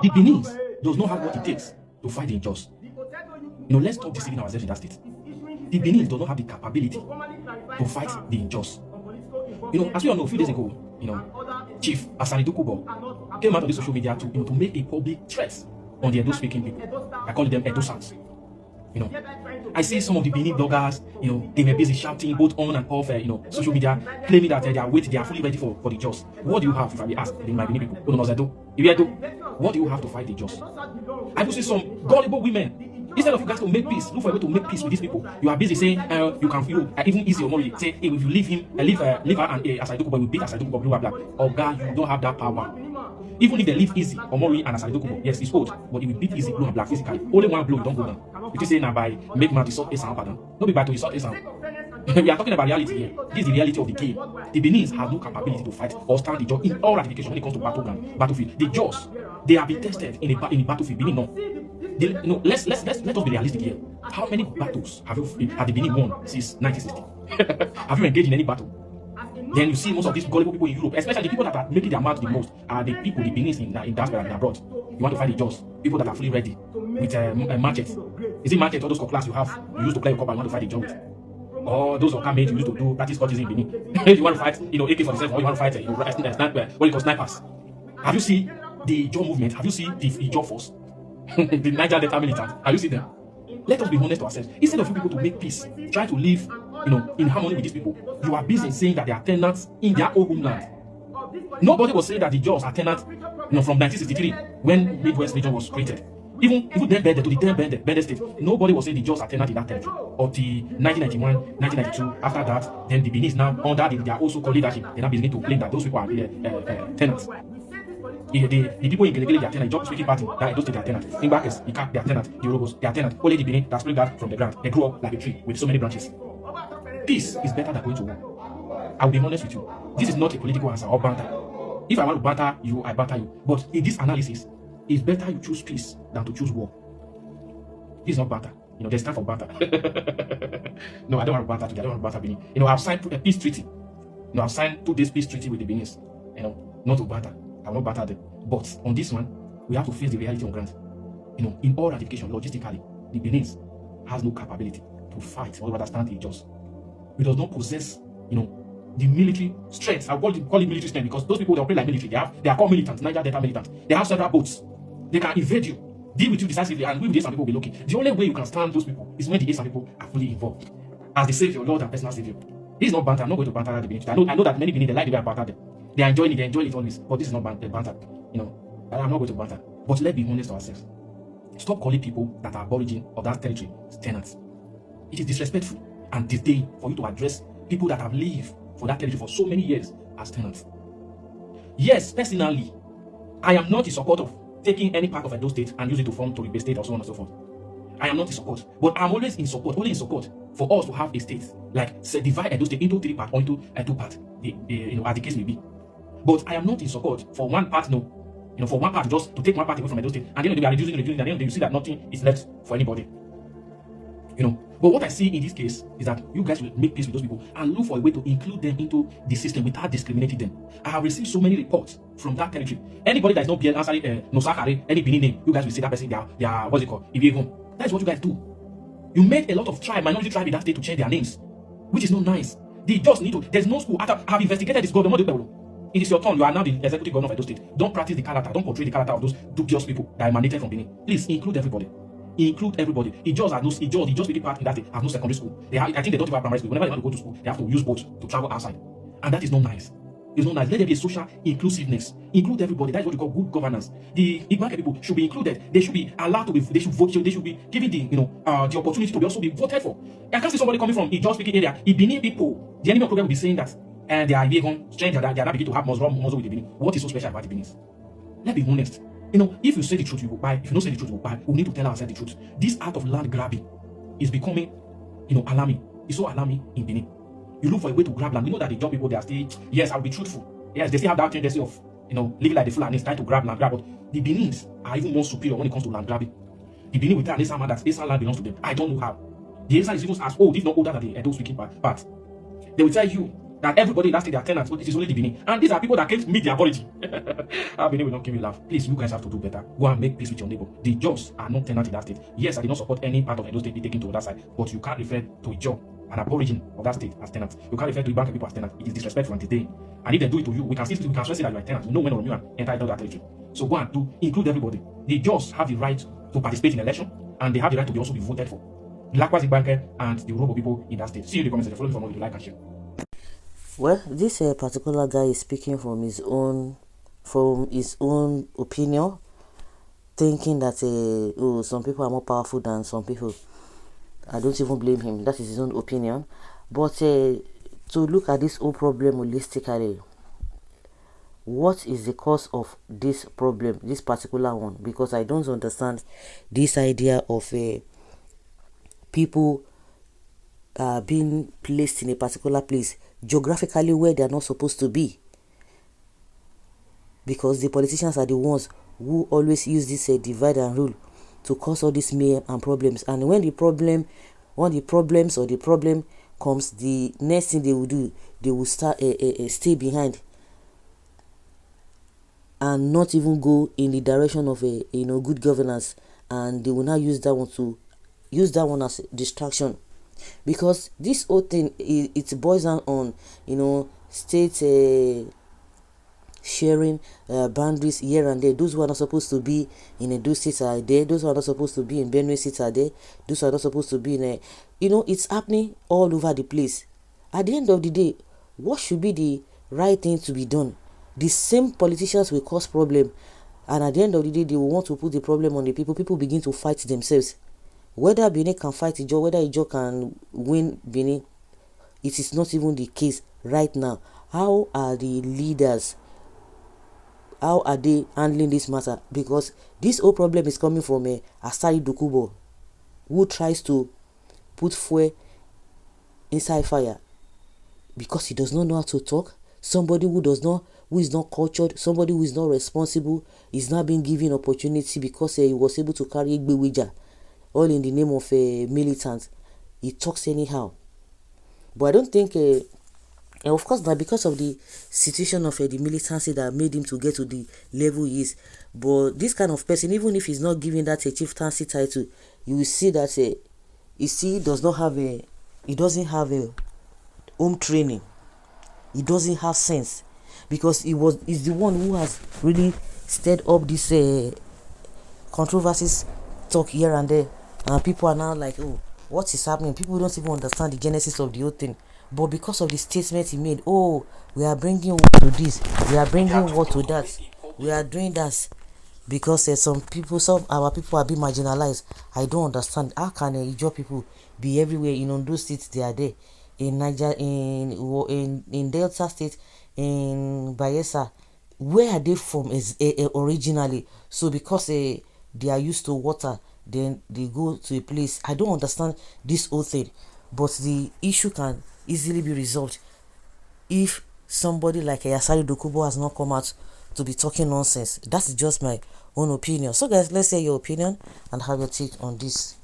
The Benins does not have what it takes to fight the Ijaws. Let's stop deceiving ourselves in that state. The Benins does not have the capability to fight the Ijaws. As we all know, a few days ago, Chief Asaridokubo came out on the social media to make a public threat on the Edo-speaking people. I call them Edo-sans. I see some of the Benin bloggers, they were busy shouting both on and off, social media, claiming that they are fully ready for the Ijaws. What do you have, if I be asked, my Benin people? What do you have to fight the Ijaws? I will see some gullible women. Instead of you guys to make peace, look for a way to make peace with these people. You are busy saying, you can feel, even easy or more, say, hey, if you leave him, leave her and Asaridokubo, you beat Asaridokubo, blah, blah, blah. Oh, God, you don't have that power. Even if they leave easy, Omori and Asaridokubo, yes, it's old, but it will beat easy, blue and black physically. Only one blow, you don't go down. You just say now by make man to sort a sound pattern. Don't be bad to insult a sound. We are talking about reality here. This is the reality of the game. The Benins have no capability to fight or stand the job in all ratification when it comes to battlefield. The Jaws, they have been tested in a battlefield. Benin, no. Let us be realistic here. How many battles have the Benin won since 1960? Have you engaged in any battle? Then you see most of these gullible people in Europe, especially the people that are making their mouth the most, are the people, the Benins in diaspora and abroad. You want to fight the Jaws, people that are fully ready with machetes. Is it machetes or those cutlass you used to play your cup and want to fight the Jaws with? Or those mates you used to do practice courses in Benin. You want to fight, AK-47, or you want to fight what you call snipers. Have you seen the Ijaw movement? Have you seen the Ijaw force? The Niger Delta militants? Have you seen them? Let us be honest to ourselves. Instead of you people to make peace, try to live, in harmony with these people, you are busy saying that they are tenants in their own homeland. Nobody was saying that the Jaws are tenants, from 1963 when Midwest region was created. Even then, to the then Benins state, nobody was saying the Jaws are tenants in that territory. Up to 1991, 1992, after that, then the Benins now under their also called leadership, they now begin to claim that those people are tenants. The people in Gelegele, they are tenants. Job speaking party, that those they are tenants. In Bakes, Ika, they are tenants. The Yorubos, they are tenants. Only the Benin that spring that from the ground. They grew up like a tree with so many branches. Peace is better than going to war. I will be honest with you. This is not a political answer or banter. If I want to banter you, I banter you. But in this analysis, it's better you choose peace than to choose war. This is not banter. There's time for banter. No, I don't want to banter today. I don't want to banter Benin. I've signed a peace treaty. I've signed 2 days peace treaty with the Benins. Not to banter. I will not banter them. But on this one, we have to face the reality on ground. In all ratification, logistically, the Benins has no capability to fight or understand the Ijaws. It does not possess, the military strength. I call it military strength because those people, they operate like military. They are called militants, Niger Delta militants. They have several boats. They can invade you, deal with you decisively, and we with some people will be looking. The only way you can stand those people is when the Asian people are fully involved as the savior, Lord and personal savior. This is not banter. I'm not going to banter the Benin. I know that many Benin, they like the way I banter them. They are enjoying it always. But this is not banter. I'm not going to banter. But let's be honest to ourselves. Stop calling people that are aborigine of that territory tenants. It is disrespectful and disdain for you to address people that have lived for that territory for so many years as tenants. Yes, personally, I am not in support of taking any part of Edo State and use it to form Toribe State or so on and so forth. I am not in support, but I'm always in support, for us to have a state, like divide Edo State into 3 parts or into 2 parts, as the case may be. But I am not in support for one part, for one part just to take one part away from Edo State, and then they are reducing, and then you see that nothing is left for anybody. But what I see in this case is that you guys will make peace with those people and look for a way to include them into the system without discriminating them. I have received so many reports from that territory. Anybody that is not Nosakare, any Benin name, you guys will say that person, they are what's it called? Ijaws. That is what you guys do. You made a lot of minority tribe in that state to change their names, which is not nice. They just need to. There's no school. I have investigated this government. It is your turn. You are now the executive governor of Edo State. Don't practice the character. Don't portray the character of those dubious people that emanated from Benin. Please include everybody. Include everybody. Ijaws are the Ijaws people part in that they have no secondary school. I think they don't have primary school. Whenever they want to go to school, they have to use boats to travel outside. And that is not nice. It's not nice. Let there be a social inclusiveness. Include everybody. That is what we call good governance. The Igbo people should be included. They should be allowed to be. They should vote. They should be given the opportunity to also be voted for. I can't see somebody coming from Ijaw speaking area. The Benin people, the enemy of program will be saying that they are Ijaws, stranger, that they are not beginning to have muzzle with the Benin. What is so special about the Benins? Let's be honest. If you say the truth, you will buy. If you don't say the truth, you will buy. We need to tell ourselves the truth. This art of land grabbing is becoming, alarming. It's so alarming in Benin. You look for a way to grab land. We know that the young people, they are still, yes, I'll be truthful. Yes, they still have that tendency of, living like the Fulanis, trying to grab land grab. But the Benins are even more superior when it comes to land grabbing. The Benin will tell Asa man that Asa land belongs to them. I don't know how. The Asa is even as old, if not older than the Edo speaking part. They will tell you That everybody in that state, they are tenants, but it is only the Benin. And these are people that can't meet their apology. Our Benin will not give me laugh. Please, you guys have to do better. Go and make peace with your neighbor. The Ijaws are not tenants in that state. Yes, I did not support any part of Edo State be taken to that side, but you can't refer to Ijaw, an aborigine of that state, as tenants. You can't refer to Ibanka people as tenants. It is disrespectful and disdain. And if they do it to you, we can stress it that you are tenants. We know when or you are entitled to that territory. So go and include everybody. The Ijaws have the right to participate in election, and they have the right to also be voted for. Likewise, Ibanka and the Urobo people in that state. See you in the comments section. Follow me for more. If you like and share. Well, this particular guy is speaking from his own opinion, thinking that some people are more powerful than some people. I don't even blame him. That is his own opinion. But to look at this whole problem holistically, what is the cause of this problem, this particular one? Because I don't understand this idea of people being placed in a particular place geographically where they are not supposed to be, because the politicians are the ones who always use this divide and rule to cause all this mayhem and problems. And when the problem comes, the next thing they will do, they will start stay behind and not even go in the direction of good governance, and they will now use that one as a distraction. Because this whole thing, it boils down on states sharing boundaries here and there. Those who are not supposed to be in Edo State are there. Those who are not supposed to be in Benue State are there. Those who are not supposed to be in it's happening all over the place. At the end of the day, what should be the right thing to be done? The same politicians will cause problem, and at the end of the day, they will want to put the problem on the people. People begin to fight themselves. Whether Benin can fight Ijaw, whether Ijaw can win Benin, it is not even the case right now. How are the leaders? How are they handling this matter? Because this whole problem is coming from Asari Dokubo, who tries to put fuel inside fire because he does not know how to talk. Somebody who is not cultured, somebody who is not responsible, is not being given opportunity because he was able to carry Igbewija, all in the name of a militant. He talks anyhow. But I don't think, of course, that because of the situation of the militancy that made him to get to the level he is. But this kind of person, even if he's not given that a chieftaincy title, you will see that he doesn't have a home training. He doesn't have sense, because he's the one who has really stirred up this controversies talk here and there, and people are now like, oh, what is happening? People don't even understand the genesis of the whole thing. But because of the statement he made, oh, we are bringing war to this, we are bringing war to that, we are doing that, because some our people are being marginalized. I don't understand. How can Ijaw people be everywhere? In those states they are there, in Niger, in Delta State, in Bayelsa. Where are they from originally? So because they are used to water, then they go to a place. I don't understand this whole thing, but the issue can easily be resolved if somebody like Asari Dokubo has not come out to be talking nonsense. That's just my own opinion. So guys, let's hear your opinion and have your take on this.